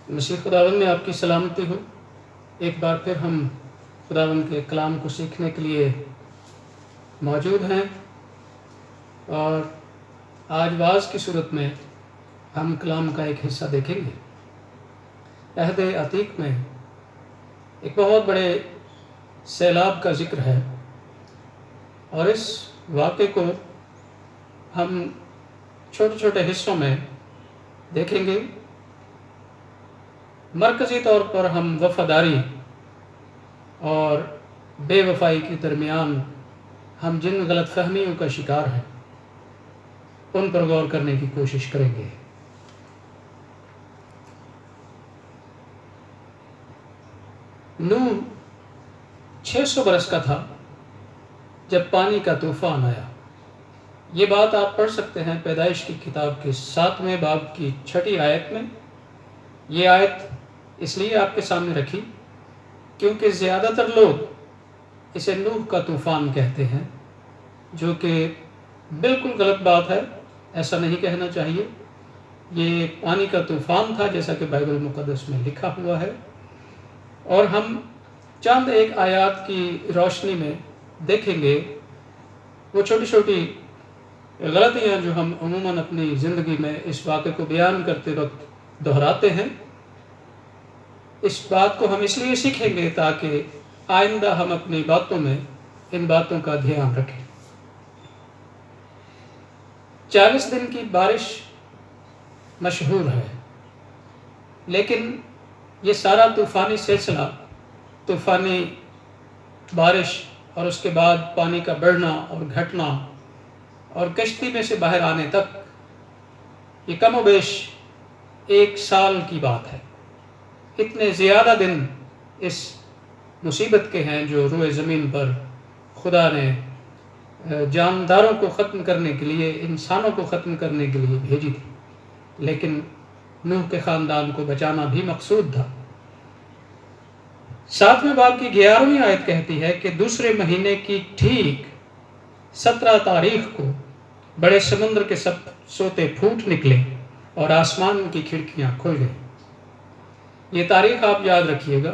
مسیح خداوند میں آپ کی سلامتی ہو۔ ایک بار پھر ہم خداوند کے کلام کو سیکھنے کے لیے موجود ہیں، اور آج واعظ کی صورت میں ہم کلام کا ایک حصہ دیکھیں گے۔ عہد عتیق میں ایک بہت بڑے سیلاب کا ذکر ہے، اور اس واقعے کو ہم چھوٹے چھوٹے حصوں میں دیکھیں گے۔ مرکزی طور پر ہم وفاداری اور بے وفائی کے درمیان ہم جن غلط فہمیوں کا شکار ہیں ان پر غور کرنے کی کوشش کریں گے۔ نوح 600 برس کا تھا جب پانی کا طوفان آیا۔ یہ بات آپ پڑھ سکتے ہیں پیدائش کی کتاب کے 7ویں باب کی 6 آیت میں۔ یہ آیت اس لیے آپ کے سامنے رکھی کیونکہ زیادہ تر لوگ اسے نوح کا طوفان کہتے ہیں، جو کہ بالکل غلط بات ہے۔ ایسا نہیں کہنا چاہیے۔ یہ پانی کا طوفان تھا جیسا کہ بائبل مقدس میں لکھا ہوا ہے، اور ہم چند ایک آیات کی روشنی میں دیکھیں گے وہ چھوٹی چھوٹی غلطیاں جو ہم عموماً اپنی زندگی میں اس واقعے کو بیان کرتے وقت دہراتے ہیں۔ اس بات کو ہم اس لیے سیکھیں گے تاکہ آئندہ ہم اپنی باتوں میں ان باتوں کا دھیان رکھیں۔ 40 دن کی بارش مشہور ہے، لیکن یہ سارا طوفانی سلسلہ، طوفانی بارش اور اس کے بعد پانی کا بڑھنا اور گھٹنا اور کشتی میں سے باہر آنے تک، یہ کم و بیش 1 سال کی بات ہے۔ اتنے زیادہ دن اس مصیبت کے ہیں جو روئے زمین پر خدا نے جانداروں کو ختم کرنے کے لیے، انسانوں کو ختم کرنے کے لیے بھیجی تھی، لیکن نوح کے خاندان کو بچانا بھی مقصود تھا۔ 7ویں باب کی 11ویں آیت کہتی ہے کہ دوسرے مہینے کی ٹھیک 17 تاریخ کو بڑے سمندر کے سب سوتے پھوٹ نکلے اور آسمان کی کھڑکیاں کھل گئیں۔ یہ تاریخ آپ یاد رکھیے گا۔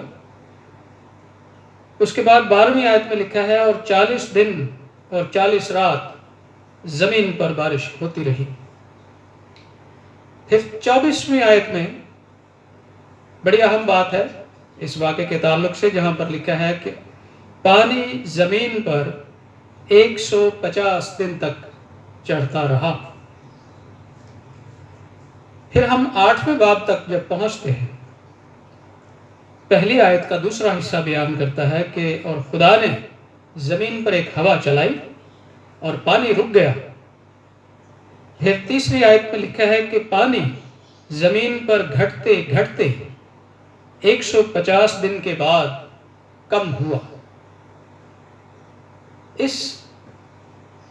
اس کے بعد 12ویں آیت میں لکھا ہے اور 40 دن اور 40 رات زمین پر بارش ہوتی رہی۔ پھر 24ویں آیت میں بڑی اہم بات ہے اس واقعے کے تعلق سے، جہاں پر لکھا ہے کہ پانی زمین پر 150 دن تک چڑھتا رہا۔ پھر ہم 8ویں باب تک جب پہنچتے ہیں، پہلی آیت کا دوسرا حصہ بیان کرتا ہے کہ اور خدا نے زمین پر ایک ہوا چلائی اور پانی رک گیا۔ پھر تیسری آیت میں لکھا ہے کہ پانی زمین پر گھٹتے گھٹتے 150 دن کے بعد کم ہوا۔ اس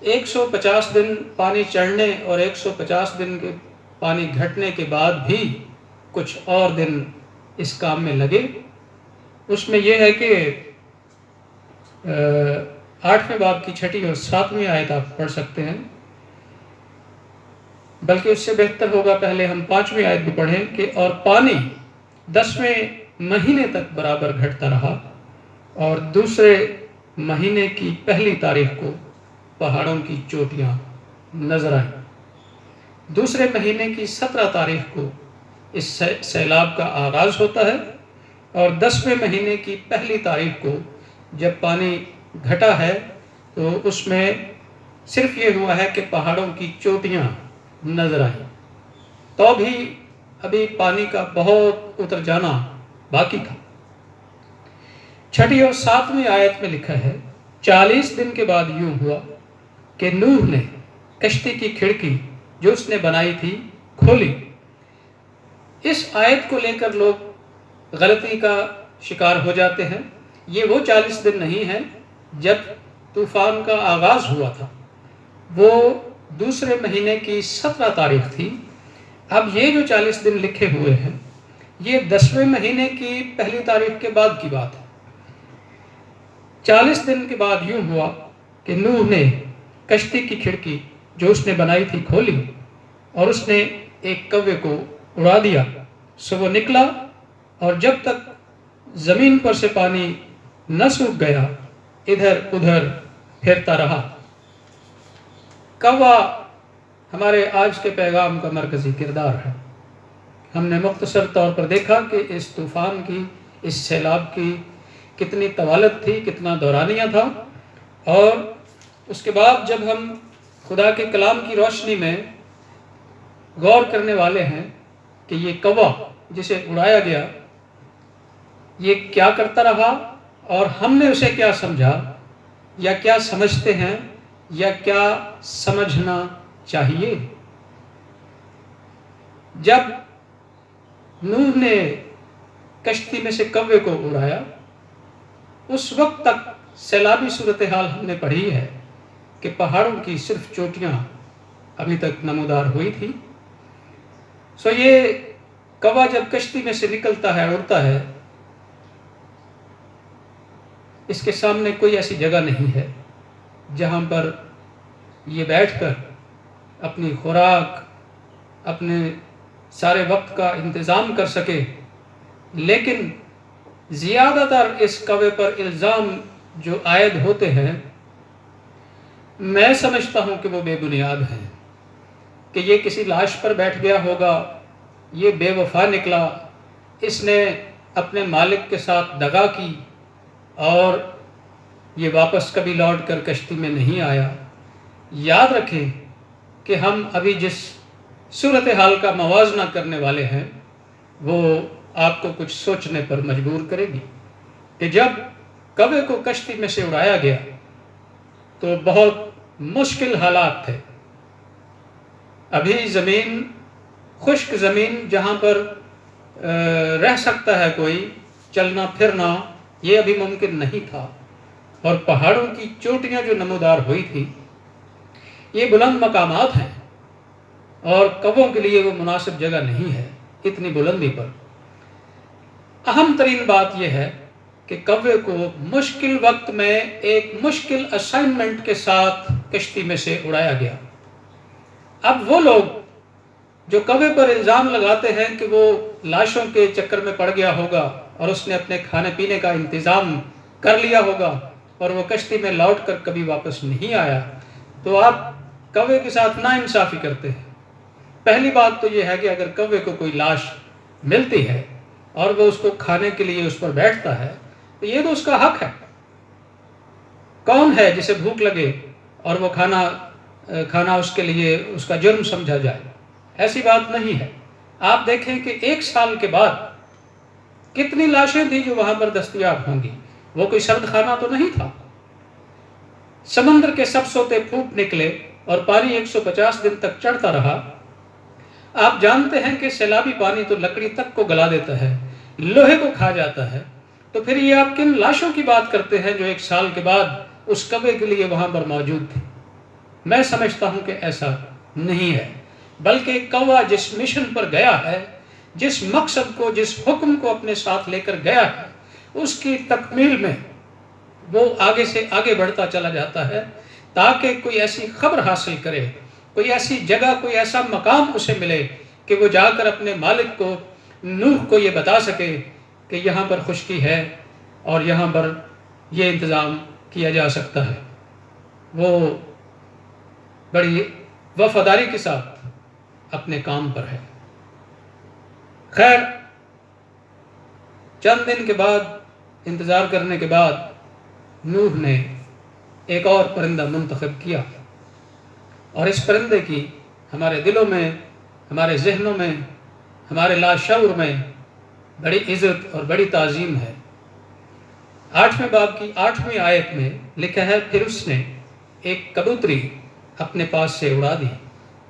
150 دن پانی چڑھنے اور 150 دن کے پانی گھٹنے کے بعد بھی کچھ اور دن اس کام میں لگے۔ اس میں یہ ہے کہ 8ویں باب کی 6 اور 7ویں آیت آپ پڑھ سکتے ہیں، بلکہ اس سے بہتر ہوگا پہلے ہم 5ویں آیت بھی پڑھیں کہ اور پانی 10ویں مہینے تک برابر گھٹتا رہا، اور دوسرے مہینے کی پہلی تاریخ کو پہاڑوں کی چوٹیاں نظر آئیں۔ دوسرے مہینے کی 17 تاریخ کو اس سیلاب کا آغاز ہوتا ہے، اور 10ویں مہینے کی پہلی تاریخ کو جب پانی گھٹا ہے تو اس میں صرف یہ ہوا ہے کہ پہاڑوں کی چوٹیاں نظر آئیں، تو بھی ابھی پانی کا بہت اتر جانا باقی تھا۔ 6 اور 7ویں آیت میں لکھا ہے 40 دن کے بعد یوں ہوا کہ نوح نے کشتی کی کھڑکی جو اس نے بنائی تھی کھولی۔ اس آیت کو لے کر لوگ غلطی کا شکار ہو جاتے ہیں۔ یہ وہ 40 دن نہیں ہیں جب طوفان کا آغاز ہوا تھا، وہ دوسرے مہینے کی 17 تاریخ تھی۔ اب یہ جو 40 دن لکھے ہوئے ہیں یہ 10ویں مہینے کی پہلی تاریخ کے بعد کی بات ہے۔ 40 دن کے بعد یوں ہوا کہ نوح نے کشتی کی کھڑکی جو اس نے بنائی تھی کھولی، اور اس نے ایک کوے کو اڑا دیا، سو وہ نکلا اور جب تک زمین پر سے پانی نہ سوکھ گیا ادھر ادھر پھرتا رہا۔ کوا ہمارے آج کے پیغام کا مرکزی کردار ہے۔ ہم نے مختصر طور پر دیکھا کہ اس طوفان کی، اس سیلاب کی کتنی طوالت تھی، کتنا دورانیہ تھا، اور اس کے بعد جب ہم خدا کے کلام کی روشنی میں غور کرنے والے ہیں کہ یہ کوا جسے اڑایا گیا یہ کیا کرتا رہا اور ہم نے اسے کیا سمجھا یا کیا سمجھتے ہیں یا کیا سمجھنا چاہیے۔ جب نوح نے کشتی میں سے کوے کو اڑایا اس وقت تک سیلابی صورتحال ہم نے پڑھی ہے کہ پہاڑوں کی صرف چوٹیاں ابھی تک نمودار ہوئی تھی۔ سو یہ کوا جب کشتی میں سے نکلتا ہے، اڑتا ہے، اس کے سامنے کوئی ایسی جگہ نہیں ہے جہاں پر یہ بیٹھ کر اپنی خوراک، اپنے سارے وقت کا انتظام کر سکے، لیکن زیادہ تر اس کوے پر الزام جو عائد ہوتے ہیں میں سمجھتا ہوں کہ وہ بے بنیاد ہیں، کہ یہ کسی لاش پر بیٹھ گیا ہوگا، یہ بے وفا نکلا، اس نے اپنے مالک کے ساتھ دغا کی اور یہ واپس کبھی لوٹ کر کشتی میں نہیں آیا۔ یاد رکھیں کہ ہم ابھی جس صورتحال کا موازنہ کرنے والے ہیں وہ آپ کو کچھ سوچنے پر مجبور کرے گی کہ جب کوے کو کشتی میں سے اڑایا گیا تو بہت مشکل حالات تھے۔ ابھی زمین، خشک زمین جہاں پر رہ سکتا ہے کوئی، چلنا پھرنا یہ ابھی ممکن نہیں تھا، اور پہاڑوں کی چوٹیاں جو نمودار ہوئی تھی یہ بلند مقامات ہیں اور کووں کے لیے وہ مناسب جگہ نہیں ہے اتنی بلندی پر۔ اہم ترین بات یہ ہے کہ کوے کو مشکل وقت میں ایک مشکل اسائنمنٹ کے ساتھ کشتی میں سے اڑایا گیا۔ اب وہ لوگ جو کوے پر الزام لگاتے ہیں کہ وہ لاشوں کے چکر میں پڑ گیا ہوگا اور اس نے اپنے کھانے پینے کا انتظام کر لیا ہوگا اور وہ کشتی میں لوٹ کر کبھی واپس نہیں آیا، تو آپ کوے کے ساتھ ناانصافی کرتے ہیں۔ پہلی بات تو یہ ہے کہ اگر کوے کو کوئی لاش ملتی ہے اور وہ اس کو کھانے کے لیے اس پر بیٹھتا ہے تو یہ تو اس کا حق ہے۔ کون ہے جسے بھوک لگے اور وہ کھانا اس کے لیے اس کا جرم سمجھا جائے؟ ایسی بات نہیں ہے۔ آپ دیکھیں کہ 1 سال کے بعد کتنی لاشیں تھیں جو وہاں پر دستیاب ہوں گی۔ وہ کوئی سرد خانہ تو نہیں تھا۔ سمندر کے سب سوتے پھوٹ نکلے اور پانی 150 دن تک چڑھتا رہا۔ آپ جانتے ہیں کہ سیلابی پانی تو لکڑی تک کو گلا دیتا ہے، لوہے کو کھا جاتا ہے، تو پھر یہ آپ کن لاشوں کی بات کرتے ہیں جو 1 سال کے بعد اس کوے کے لیے وہاں پر موجود تھی؟ میں سمجھتا ہوں کہ ایسا نہیں ہے، بلکہ کوا جس مشن پر گیا ہے، جس مقصد کو، جس حکم کو اپنے ساتھ لے کر گیا ہے، اس کی تکمیل میں وہ آگے سے آگے بڑھتا چلا جاتا ہے تاکہ کوئی ایسی خبر حاصل کرے، کوئی ایسی جگہ، کوئی ایسا مقام اسے ملے کہ وہ جا کر اپنے مالک کو، نوح کو یہ بتا سکے کہ یہاں پر خشکی ہے اور یہاں پر یہ انتظام کیا جا سکتا ہے۔ وہ بڑی وفاداری کے ساتھ اپنے کام پر ہے۔ خیر، چند دن کے بعد، انتظار کرنے کے بعد، نوح نے ایک اور پرندہ منتخب کیا، اور اس پرندے کی ہمارے دلوں میں، ہمارے ذہنوں میں، ہمارے لاشعور میں بڑی عزت اور بڑی تعظیم ہے۔ 8ویں باب کی 8ویں آیت میں لکھا ہے، پھر اس نے ایک کبوتری اپنے پاس سے اڑا دی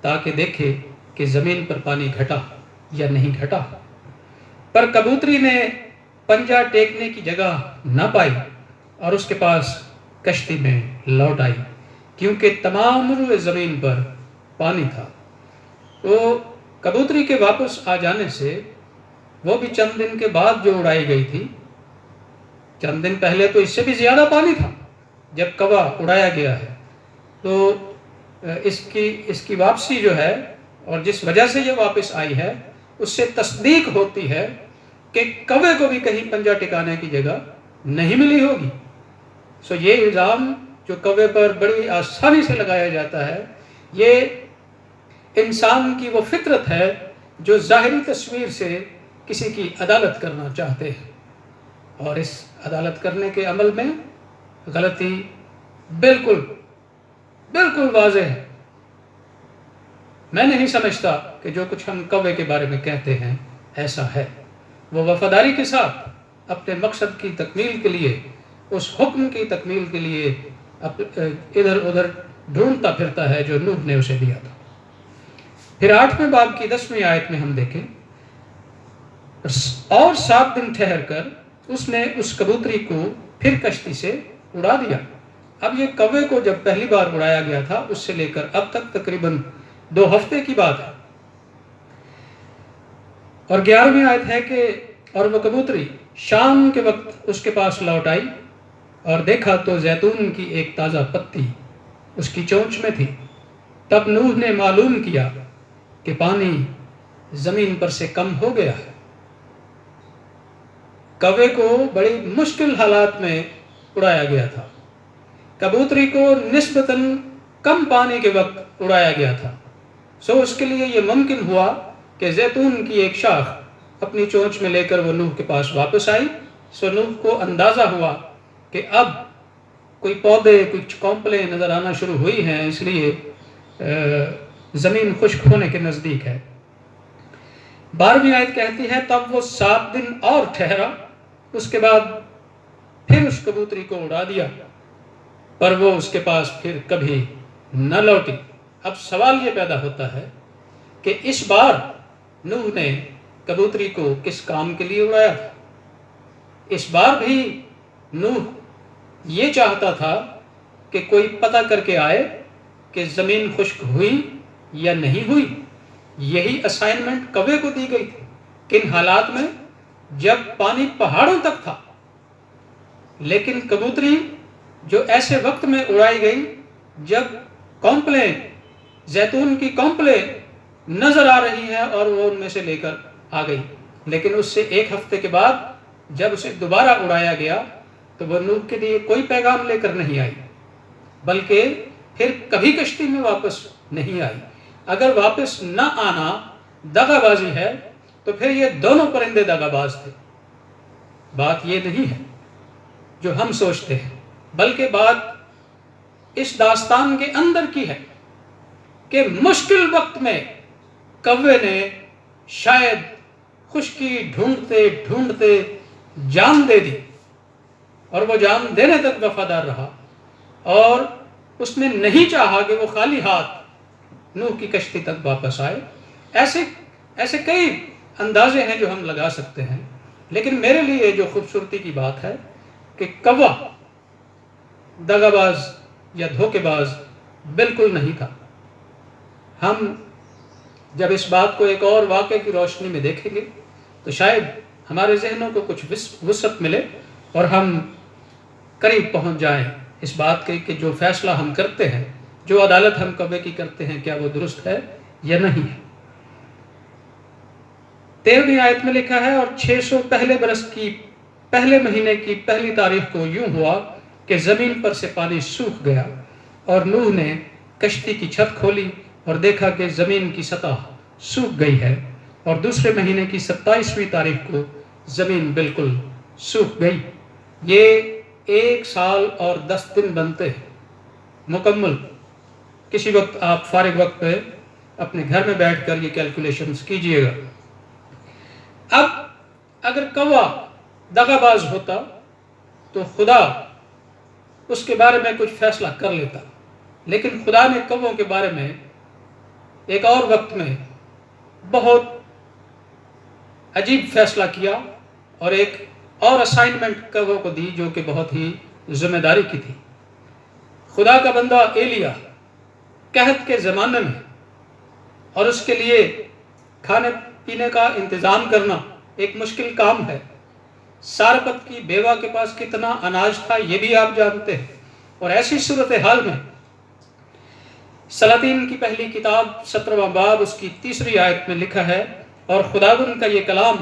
تاکہ دیکھے کہ زمین پر پانی گھٹا یا نہیں گھٹا، پر کبوتری نے پنجہ ٹیکنے کی جگہ نہ پائی اور اس کے پاس کشتی میں لوٹ آئی، کیونکہ تمام روئے زمین پر پانی تھا۔ تو کبوتری کے واپس آ جانے سے، وہ بھی چند دن کے بعد جو اڑائی گئی تھی، چند دن پہلے تو اس سے بھی زیادہ پانی تھا جب کوا اڑایا گیا ہے، تو اس کی واپسی جو ہے اور جس وجہ سے یہ واپس آئی ہے، اس سے تصدیق ہوتی ہے کہ کوے کو بھی کہیں پنجہ ٹکانے کی جگہ نہیں ملی ہوگی. سو یہ الزام جو کوے پر بڑی آسانی سے لگایا جاتا ہے، یہ انسان کی وہ فطرت ہے جو ظاہری تصویر سے کسی کی عدالت کرنا چاہتے ہیں، اور اس عدالت کرنے کے عمل میں غلطی بالکل واضح ہے. میں نہیں سمجھتا کہ جو کچھ ہم کوے کے بارے میں کہتے ہیں ایسا ہے. وہ وفاداری کے ساتھ اپنے مقصد کی تکمیل کے لیے، اس حکم کی تکمیل کے لیے ادھر ادھر ڈھونڈتا پھرتا ہے جو نوح نے اسے دیا تھا. پھر 8ویں باب کی 10ویں آیت میں ہم دیکھیں، اور 7 دن ٹھہر کر اس نے اس کبوتری کو پھر کشتی سے اڑا دیا. اب یہ کوے کو جب پہلی بار اڑایا گیا تھا اس سے لے کر اب تک تقریباً 2 ہفتے کی بات ہے. اور 11ویں آیت ہے کہ اور وہ کبوتری شام کے وقت اس کے پاس لوٹ آئی اور دیکھا تو زیتون کی ایک تازہ پتی اس کی چونچ میں تھی. تب نوح نے معلوم کیا کہ پانی زمین پر سے کم ہو گیا ہے. کوے کو بڑی مشکل حالات میں اڑایا گیا تھا. کبوتری کو نسبتاً کم پانی کے وقت اڑایا گیا تھا. سو اس کے لیے یہ ممکن ہوا کہ زیتون کی ایک شاخ اپنی چونچ میں لے کر وہ نوح کے پاس واپس آئی. سو نوح کو اندازہ ہوا کہ اب کوئی پودے، کچھ کونپلیں نظر آنا شروع ہوئی ہیں، اس لیے زمین خشک ہونے کے نزدیک ہے. 12ویں آیت کہتی ہے تب وہ 7 دن اور ٹھہرا، اس کے بعد پھر اس کبوتری کو اڑا دیا، پر وہ اس کے پاس پھر کبھی نہ لوٹی. اب سوال یہ پیدا ہوتا ہے کہ اس بار نوح نے کبوتری کو کس کام کے لیے اڑایا تھا؟ اس بار بھی نوح یہ چاہتا تھا کہ کوئی پتہ کر کے آئے کہ زمین خشک ہوئی یا نہیں ہوئی. یہی اسائنمنٹ کوے کو دی گئی تھی. کن حالات میں؟ جب پانی پہاڑوں تک تھا. لیکن کبوتری جو ایسے وقت میں اڑائی گئی جب کونپلیں، زیتون کی کونپلیں نظر آ رہی ہیں اور وہ ان میں سے لے کر آ گئی. لیکن اس سے 1 ہفتے کے بعد جب اسے دوبارہ اڑایا گیا تو وہ نوح کے لیے کوئی پیغام لے کر نہیں آئی، بلکہ پھر کبھی کشتی میں واپس نہیں آئی. اگر واپس نہ آنا دغا بازی ہے تو پھر یہ دونوں پرندے دغا باز تھے. بات یہ نہیں ہے جو ہم سوچتے ہیں، بلکہ بات اس داستان کے اندر کی ہے کہ مشکل وقت میں کوے نے شاید خشکی ڈھونڈتے ڈھونڈتے جان دے دی، اور وہ جان دینے تک وفادار رہا، اور اس نے نہیں چاہا کہ وہ خالی ہاتھ نوح کی کشتی تک واپس آئے. ایسے کئی اندازے ہیں جو ہم لگا سکتے ہیں، لیکن میرے لیے جو خوبصورتی کی بات ہے کہ کوا دغا باز یا دھوکے باز بالکل نہیں تھا. ہم جب اس بات کو ایک اور واقعے کی روشنی میں دیکھیں گے تو شاید ہمارے ذہنوں کو کچھ وسعت ملے اور ہم قریب پہنچ جائیں اس بات کے کہ جو فیصلہ ہم کرتے ہیں، جو عدالت ہم کوے کی کرتے ہیں، کیا وہ درست ہے یا نہیں ہے. 13ویں آیت میں لکھا ہے اور 600 پہلے برس کی پہلے مہینے کی پہلی تاریخ کو یوں ہوا کہ زمین پر سے پانی سوکھ گیا، اور نوح نے کشتی کی چھت کھولی اور دیکھا کہ زمین کی سطح سوکھ گئی ہے، اور دوسرے مہینے کی 27ویں تاریخ کو زمین بالکل سوکھ گئی. یہ 1 سال اور 10 دن بنتے ہیں مکمل. کسی وقت آپ فارغ وقت پہ اپنے گھر میں بیٹھ کر یہ کیلکولیشنز کیجئے گا. اب اگر کوا دغا باز ہوتا تو خدا اس کے بارے میں کچھ فیصلہ کر لیتا، لیکن خدا نے کووں کے بارے میں ایک اور وقت میں بہت عجیب فیصلہ کیا، اور ایک اور اسائنمنٹ کووں کو دی جو کہ بہت ہی ذمہ داری کی تھی. خدا کا بندہ ایلیا قحط کے زمانے میں، اور اس کے لیے کھانے پینے کا انتظام کرنا ایک مشکل کام ہے. سارپت کی بیوہ کے پاس کتنا اناج تھا یہ بھی آپ جانتے ہیں. اور ایسی صورتحال میں سلاطین کی پہلی کتاب 17واں باب اس کی 3 آیت میں لکھا ہے اور خداوند کا یہ کلام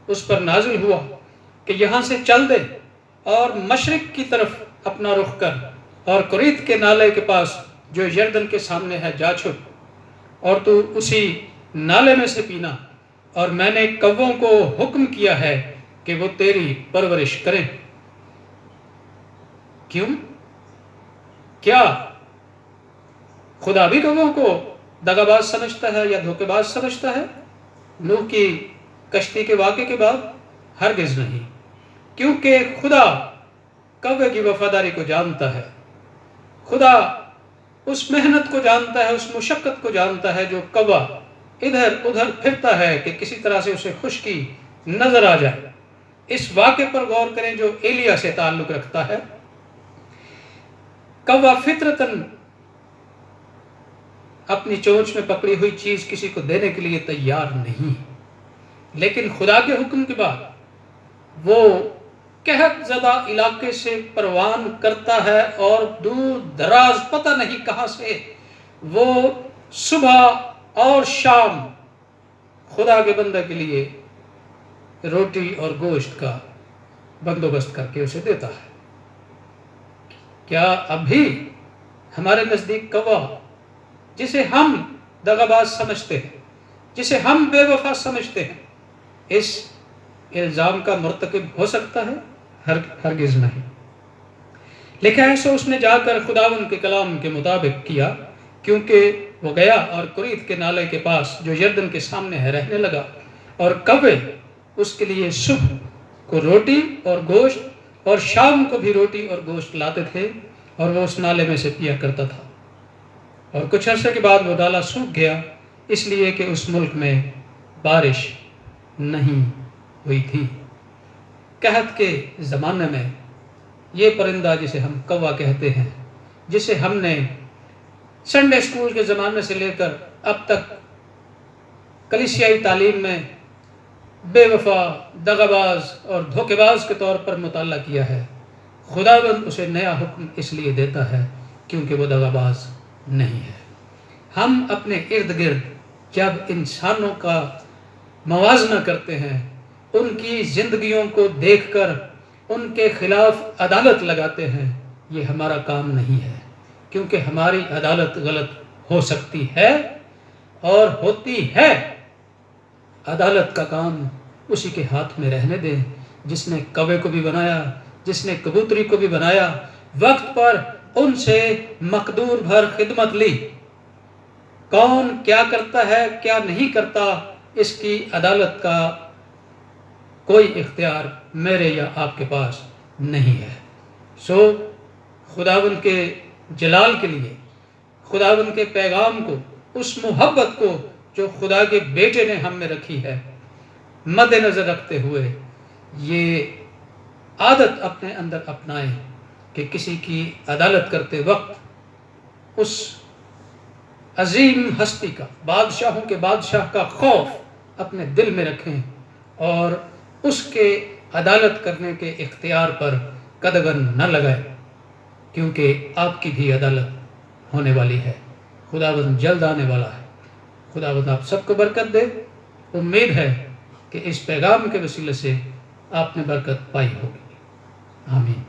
اس پر نازل ہوا کہ یہاں سے چل دے اور مشرق کی طرف اپنا رخ کر اور قریت کے نالے کے پاس جو یردن کے سامنے ہے جا چھپ، اور تو اسی نالے میں سے پینا، اور میں نے کووں کو حکم کیا ہے کہ وہ تیری پرورش کریں۔ کیوں؟ کیا خدا بھی کووں کو دغا باز سمجھتا ہے یا دھوکے باز سمجھتا ہے؟ نوح کی کشتی کے واقعے کے بعد ہرگز نہیں، کیونکہ خدا کوے کی وفاداری کو جانتا ہے، خدا اس محنت کو جانتا ہے، اس مشقت کو جانتا ہے جو کوا ادھر ادھر پھرتا ہے کہ کسی طرح سے اسے خشکی نظر آ جائے۔ اس واقعے پر غور کریں جو ایلیا سے تعلق رکھتا ہے۔ کوا فطرتاً اپنی چونچ میں پکڑی ہوئی چیز کسی کو دینے کے لیے تیار نہیں، لیکن خدا کے حکم کے بعد وہ قحط زدہ علاقے سے پروان کرتا ہے اور دور دراز پتہ نہیں کہاں سے وہ صبح اور شام خدا کے بندے کے لیے روٹی اور گوشت کا بندوبست کر کے اسے دیتا ہے۔ کیا اب بھی ہمارے نزدیک کوا، جسے ہم دغاباز سمجھتے ہیں، جسے ہم بے وفا سمجھتے ہیں، اس الزام کا مرتکب ہو سکتا ہے؟ ہرگز نہیں۔ لکھا ہے سو اس نے جا کر خداوند کے کلام کے مطابق کیا، کیونکہ وہ گیا اور قریت کے نالے کے پاس جو یردن کے سامنے ہے رہنے لگا، اور کوے اس کے لیے صبح کو روٹی اور گوشت اور شام کو بھی روٹی اور گوشت لاتے تھے، اور وہ اس نالے میں سے پیا کرتا تھا۔ اور کچھ عرصے کے بعد وہ نالا سوکھ گیا، اس لیے کہ اس ملک میں بارش نہیں ہوئی تھی۔ قحط کے زمانے میں یہ پرندہ جسے ہم کوا کہتے ہیں، جسے ہم نے سنڈے اسکول کے زمانے سے لے کر اب تک کلیسیائی تعلیم میں بے وفا، دغاباز اور دھوکے باز کے طور پر مطالعہ کیا ہے، خداوند اسے نیا حکم اس لیے دیتا ہے کیونکہ وہ دغاباز نہیں ہے۔ ہم اپنے ارد گرد جب انسانوں کا موازنہ کرتے ہیں، ان کی زندگیوں کو دیکھ کر ان کے خلاف عدالت لگاتے ہیں، یہ ہمارا کام نہیں ہے، کیونکہ ہماری عدالت غلط ہو سکتی ہے اور ہوتی ہے۔ عدالت کا کام اسی کے ہاتھ میں رہنے دیں جس نے کوے کو بھی بنایا، جس نے کبوتری کو بھی بنایا، وقت پر ان سے مقدور بھر خدمت لی۔ کون کیا کرتا ہے کیا نہیں کرتا، اس کی عدالت کا کوئی اختیار میرے یا آپ کے پاس نہیں ہے۔ سو خداوند کے جلال کے لیے، خداوند کے پیغام کو، اس محبت کو جو خدا کے بیٹے نے ہم میں رکھی ہے، مد نظر رکھتے ہوئے یہ عادت اپنے اندر اپنائیں کہ کسی کی عدالت کرتے وقت اس عظیم ہستی کا، بادشاہوں کے بادشاہ کا خوف اپنے دل میں رکھیں اور اس کے عدالت کرنے کے اختیار پر قدغن نہ لگائیں، کیونکہ آپ کی بھی عدالت ہونے والی ہے۔ خداوند جلد آنے والا ہے۔ خداوند آپ سب کو برکت دے۔ امید ہے کہ اس پیغام کے وسیلے سے آپ نے برکت پائی ہوگی۔ آمین۔